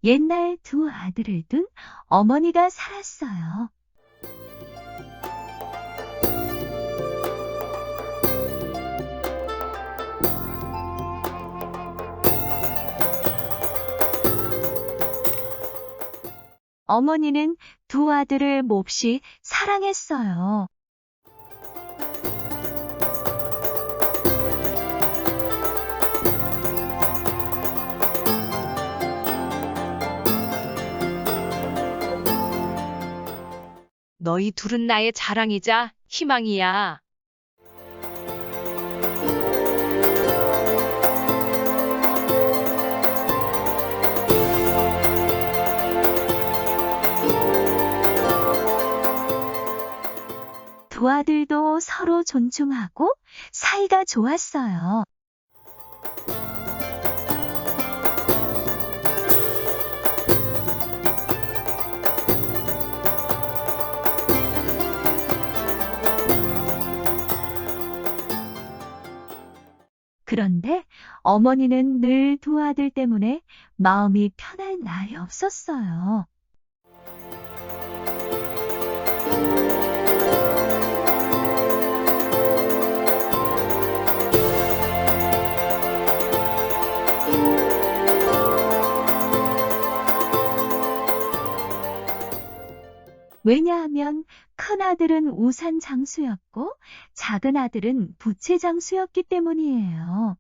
옛날 두 아들을 둔 어머니가 살았어요. 어머니는 두 아들을 몹시 사랑했어요. 너희 둘은 나의 자랑이자 희망이야. 두 아들도 서로 존중하고 사이가 좋았어요. 그런데 어머니는 늘 두 아들 때문에 마음이 편할 날이 없었어요. 왜냐하면 큰 아들은 우산 장수였고 작은 아들은 부채 장수였기 때문이에요.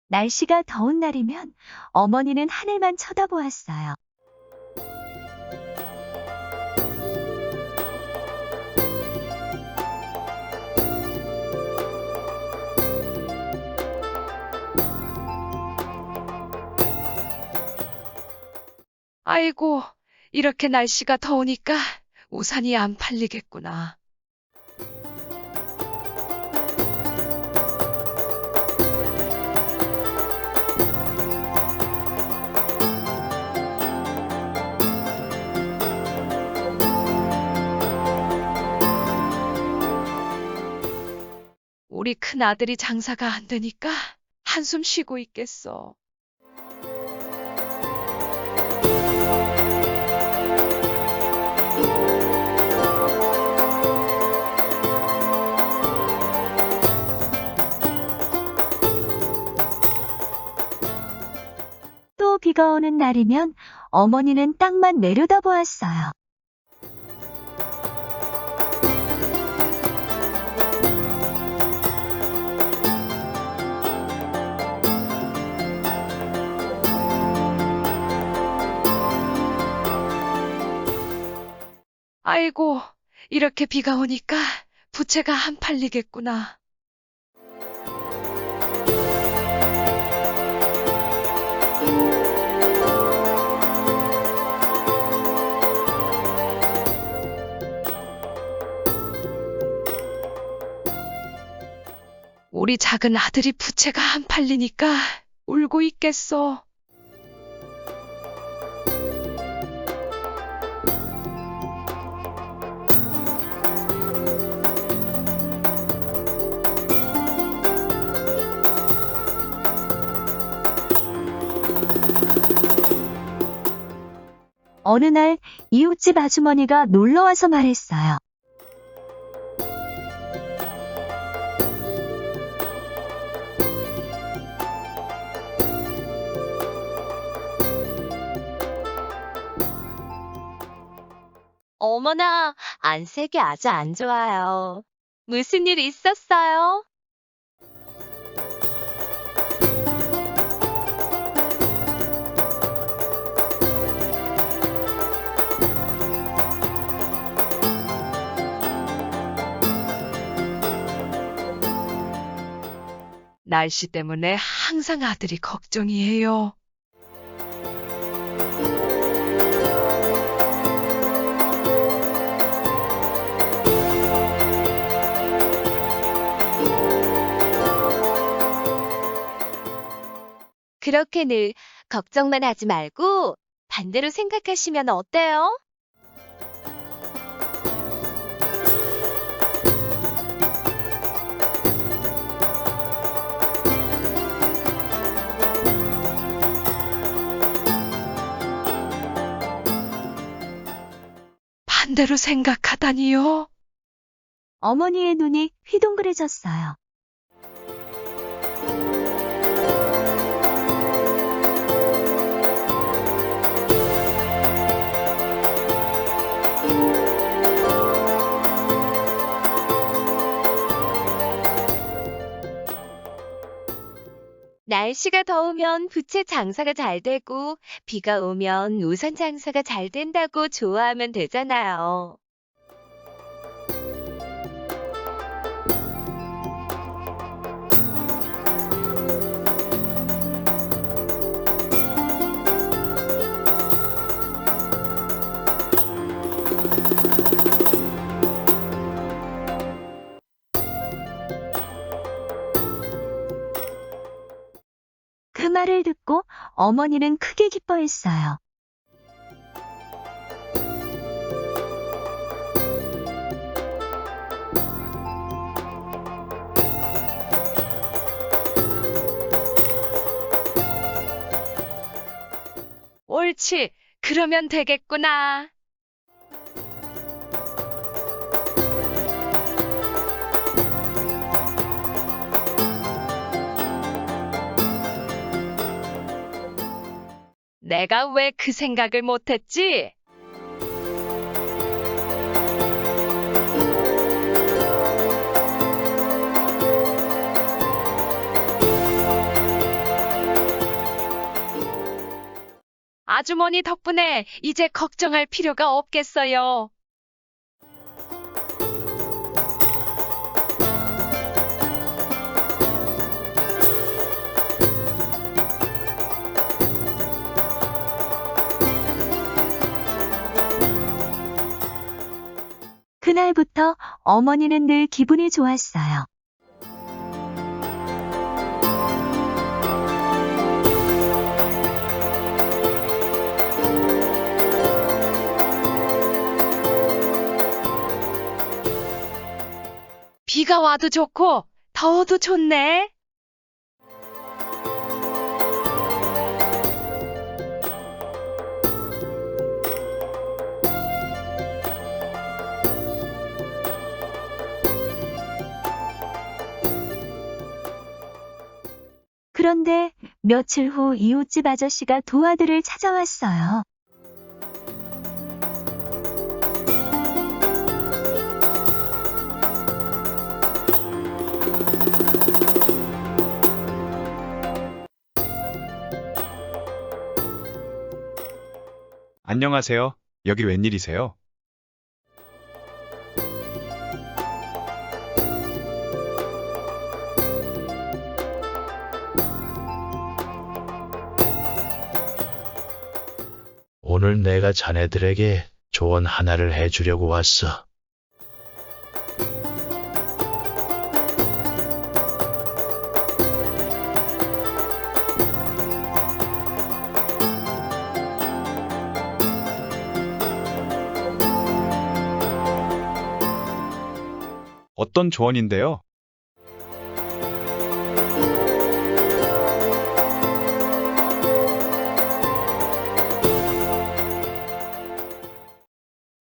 날씨가 더운 날이면 어머니는 하늘만 쳐다보았어요. 아이고, 이렇게 날씨가 더우니까 우산이 안 팔리겠구나. 우리 큰 아들이 장사가 안 되니까 한숨 쉬고 있겠어. 또 비가 오는 날이면 어머니는 땅만 내려다보았어요. 아이고, 이렇게 비가 오니까 부채가 안 팔리겠구나. 우리 작은 아들이 부채가 안 팔리니까 울고 있겠어. 어느 날 이웃집 아주머니가 놀러와서 말했어요. 어머나, 안색이 아주 안 좋아요. 무슨 일 있었어요? 날씨 때문에 항상 아들이 걱정이에요. 그렇게 늘 걱정만 하지 말고 반대로 생각하시면 어때요? 반대로 생각하다니요? 어머니의 눈이 휘둥그레졌어요. 날씨가 더우면 부채 장사가 잘 되고 비가 오면 우산 장사가 잘 된다고 좋아하면 되잖아요. 그 말을 듣고 어머니는 크게 기뻐했어요. 옳지. 그러면 되겠구나. 내가 왜 그 생각을 못했지? 아주머니 덕분에 이제 걱정할 필요가 없겠어요. 그날부터 어머니는 늘 기분이 좋았어요. 비가 와도 좋고 더워도 좋네. 그런데 며칠 후 이웃집 아저씨가 두 아들을 찾아왔어요. 안녕하세요. 여기 웬일이세요? 오늘 내가 자네들에게 조언 하나를 해주려고 왔어. 어떤 조언인데요?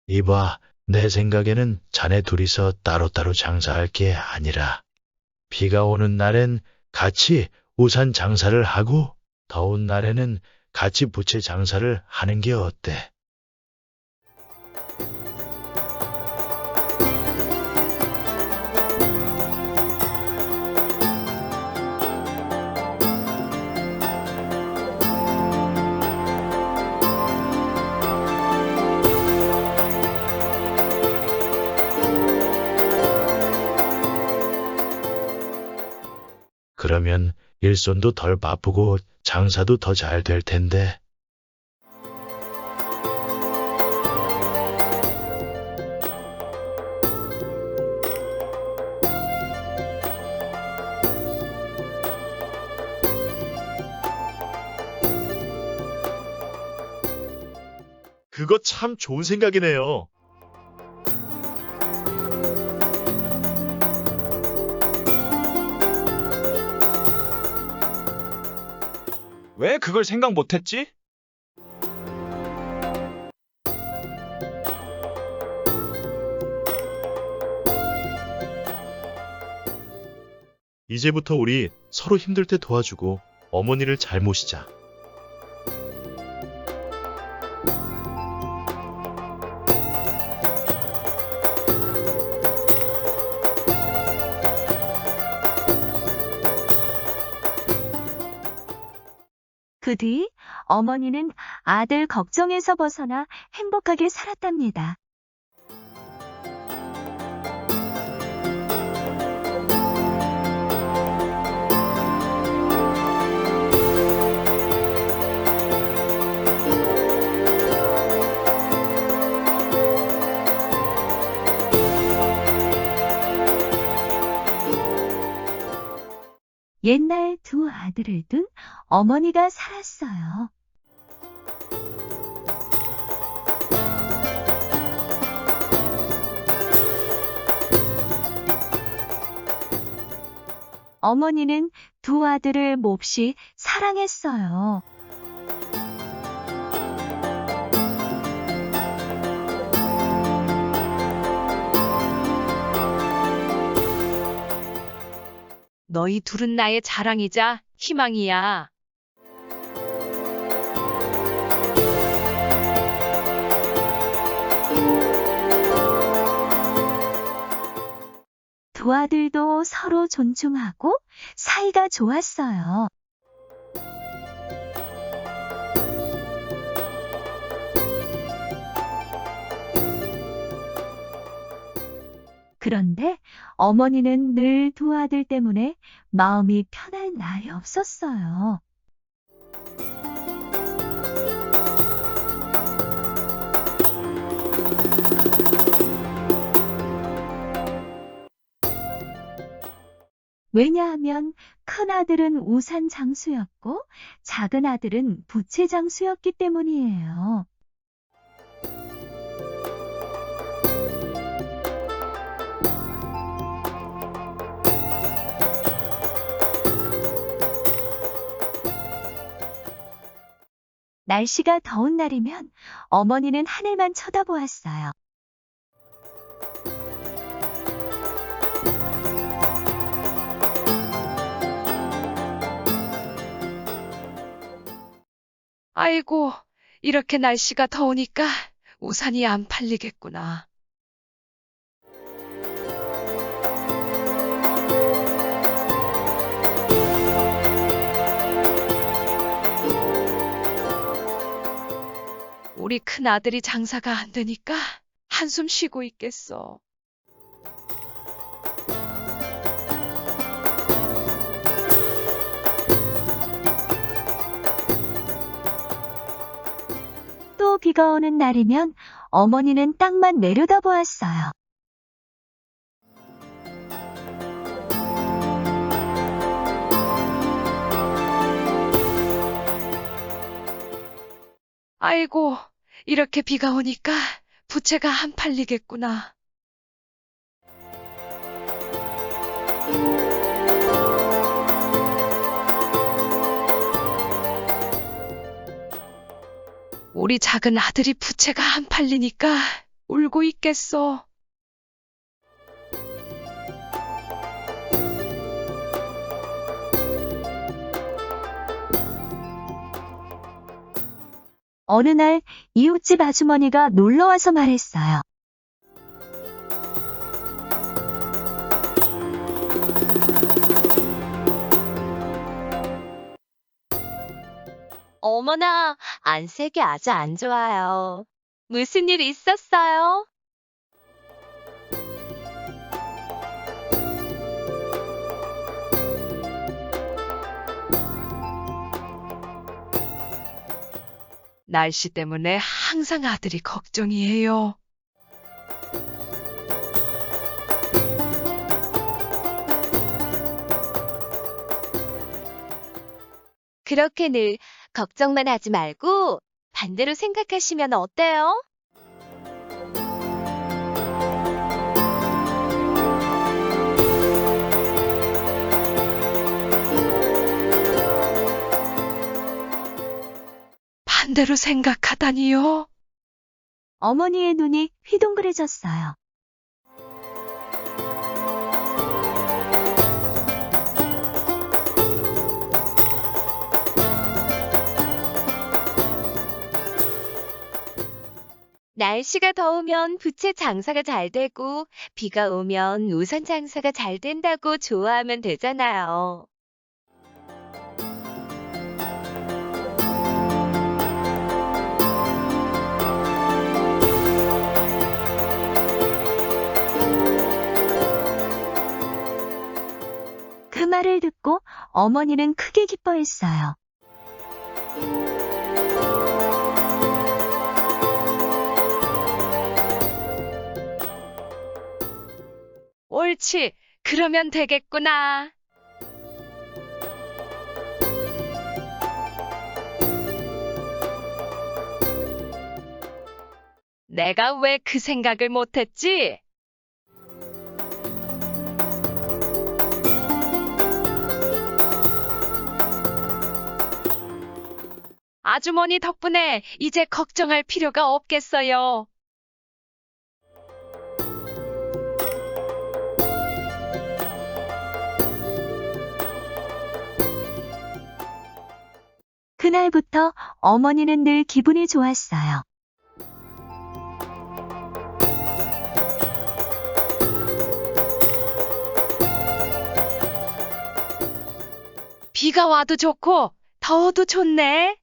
이봐, 내 생각에는 자네 둘이서 따로따로 장사할 게 아니라 비가 오는 날엔 같이 우산 장사를 하고 더운 날에는 같이 부채 장사를 하는 게 어때? 그러면 일손도 덜 바쁘고 장사도 더 잘 될 텐데. 그거 참 좋은 생각이네요. 왜 그걸 생각 못했지? 이제부터 우리 서로 힘들 때 도와주고 어머니를 잘 모시자. 그 뒤 어머니는 아들 걱정에서 벗어나 행복하게 살았답니다. 옛날 두 아들을 둔 어머니가 살았어요. 어머니는 두 아들을 몹시 사랑했어요. 너희 둘은 나의 자랑이자 희망이야. 두 아들도 서로 존중하고 사이가 좋았어요. 그런데 어머니는 늘 두 아들 때문에 마음이 편할 날이 없었어요. 왜냐하면 큰 아들은 우산 장수였고 작은 아들은 부채 장수였기 때문이에요. 날씨가 더운 날이면 어머니는 하늘만 쳐다보았어요. 아이고, 이렇게 날씨가 더우니까 우산이 안 팔리겠구나. 우리 큰 아들이 장사가 안 되니까 한숨 쉬고 있겠어. 또 비가 오는 날이면 어머니는 땅만 내려다보았어요. 아이고, 이렇게 비가 오니까 부채가 안 팔리겠구나. 우리 작은 아들이 부채가 안 팔리니까 울고 있겠어. 어느 날 이웃집 아주머니가 놀러와서 말했어요. 어머나, 안색이 아주 안 좋아요. 무슨 일 있었어요? 날씨 때문에 항상 아들이 걱정이에요. 그렇게 늘 걱정만 하지 말고 반대로 생각하시면 어때요? 반대로 생각하다니요? 어머니의 눈이 휘둥그레졌어요. 날씨가 더우면 부채 장사가 잘 되고 비가 오면 우선 장사가 잘 된다고 좋아하면 되잖아요. 그 말을 듣고 어머니는 크게 기뻐했어요. 옳지. 그러면 되겠구나. 내가 왜 그 생각을 못했지? 아주머니 덕분에 이제 걱정할 필요가 없겠어요. 그날부터 어머니는 늘 기분이 좋았어요. 비가 와도 좋고 더워도 좋네.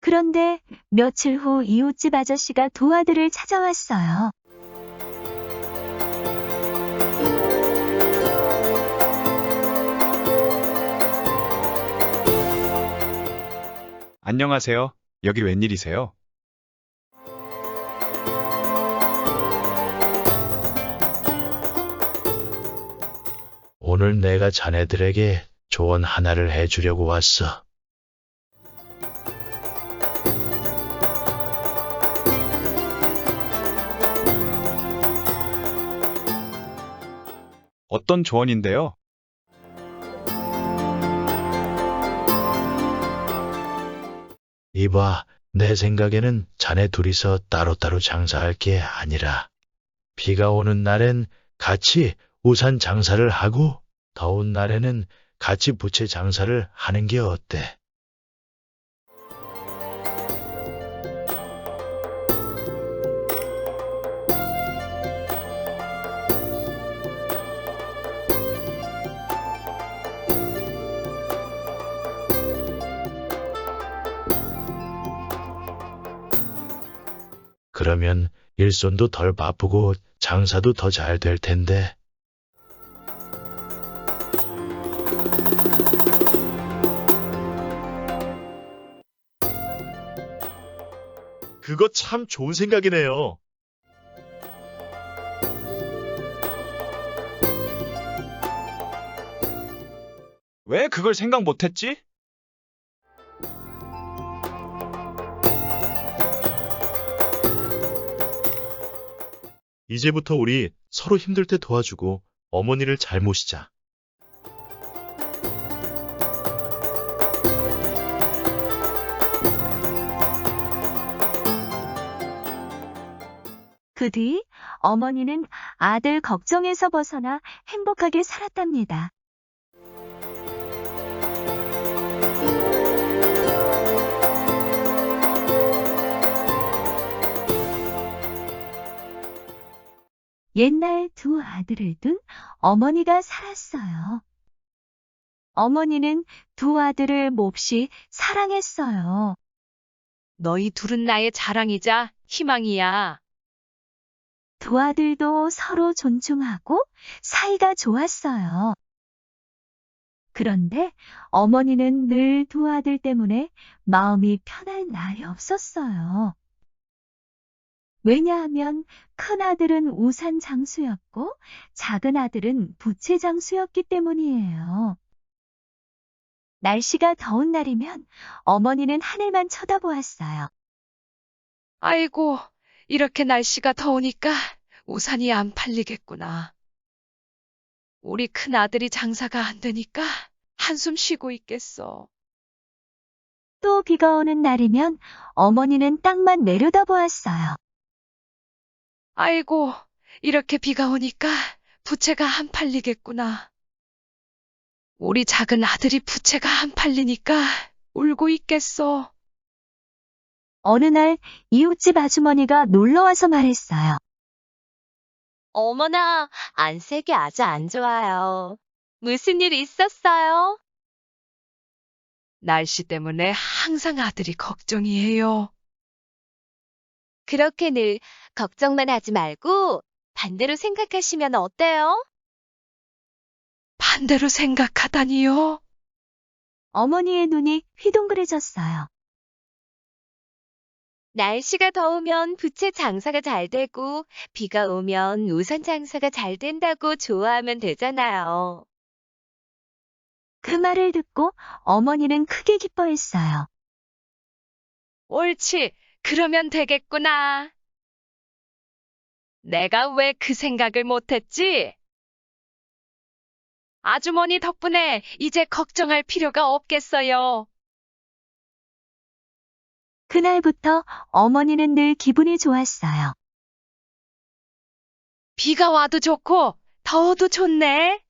그런데 며칠 후 이웃집 아저씨가 두 아들을 찾아왔어요. 안녕하세요. 여기 웬일이세요? 오늘 내가 자네들에게 조언 하나를 해주려고 왔어. 어떤 조언인데요? 이봐, 내 생각에는 자네 둘이서 따로따로 장사할 게 아니라 비가 오는 날엔 같이 우산 장사를 하고 더운 날에는 같이 부채 장사를 하는 게 어때? 그러면 일손도 덜 바쁘고 장사도 더 잘 될 텐데. 그거 참 좋은 생각이네요. 왜 그걸 생각 못했지? 이제부터 우리 서로 힘들 때 도와주고 어머니를 잘 모시자. 그 뒤 어머니는 아들 걱정에서 벗어나 행복하게 살았답니다. 옛날 두 아들을 둔 어머니가 살았어요. 어머니는 두 아들을 몹시 사랑했어요. 너희 둘은 나의 자랑이자 희망이야. 두 아들도 서로 존중하고 사이가 좋았어요. 그런데 어머니는 늘 두 아들 때문에 마음이 편할 날이 없었어요. 왜냐하면 큰 아들은 우산 장수였고 작은 아들은 부채 장수였기 때문이에요. 날씨가 더운 날이면 어머니는 하늘만 쳐다보았어요. 아이고, 이렇게 날씨가 더우니까 우산이 안 팔리겠구나. 우리 큰 아들이 장사가 안 되니까 한숨 쉬고 있겠어. 또 비가 오는 날이면 어머니는 땅만 내려다보았어요. 아이고, 이렇게 비가 오니까 부채가 안 팔리겠구나. 우리 작은 아들이 부채가 안 팔리니까 울고 있겠어. 어느 날 이웃집 아주머니가 놀러와서 말했어요. 어머나, 안색이 아주 안 좋아요. 무슨 일 있었어요? 날씨 때문에 항상 아들이 걱정이에요. 그렇게 늘 걱정만 하지 말고 반대로 생각하시면 어때요? 반대로 생각하다니요. 어머니의 눈이 휘둥그레졌어요. 날씨가 더우면 부채 장사가 잘 되고 비가 오면 우산 장사가 잘 된다고 좋아하면 되잖아요. 그 말을 듣고 어머니는 크게 기뻐했어요. 옳지, 그러면 되겠구나. 내가 왜 그 생각을 못했지? 아주머니 덕분에 이제 걱정할 필요가 없겠어요. 그날부터 어머니는 늘 기분이 좋았어요. 비가 와도 좋고 더워도 좋네.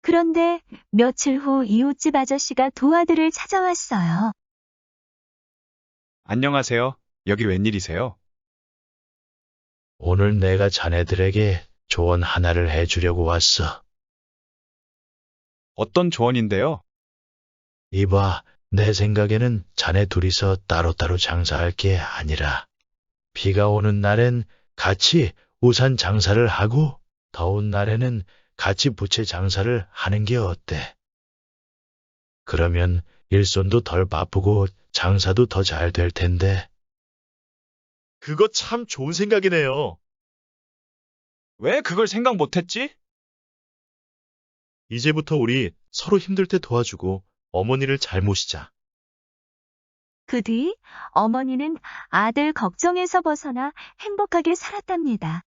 그런데 며칠 후 이웃집 아저씨가 두 아들을 찾아왔어요. 안녕하세요. 여기 웬일이세요? 오늘 내가 자네들에게 조언 하나를 해주려고 왔어. 어떤 조언인데요? 이봐, 내 생각에는 자네 둘이서 따로따로 장사할 게 아니라 비가 오는 날엔 같이 우산 장사를 하고 더운 날에는 같이 부채 장사를 하는 게 어때? 그러면 일손도 덜 바쁘고 장사도 더 잘 될 텐데. 그거 참 좋은 생각이네요. 왜 그걸 생각 못했지? 이제부터 우리 서로 힘들 때 도와주고 어머니를 잘 모시자. 그 뒤 어머니는 아들 걱정에서 벗어나 행복하게 살았답니다.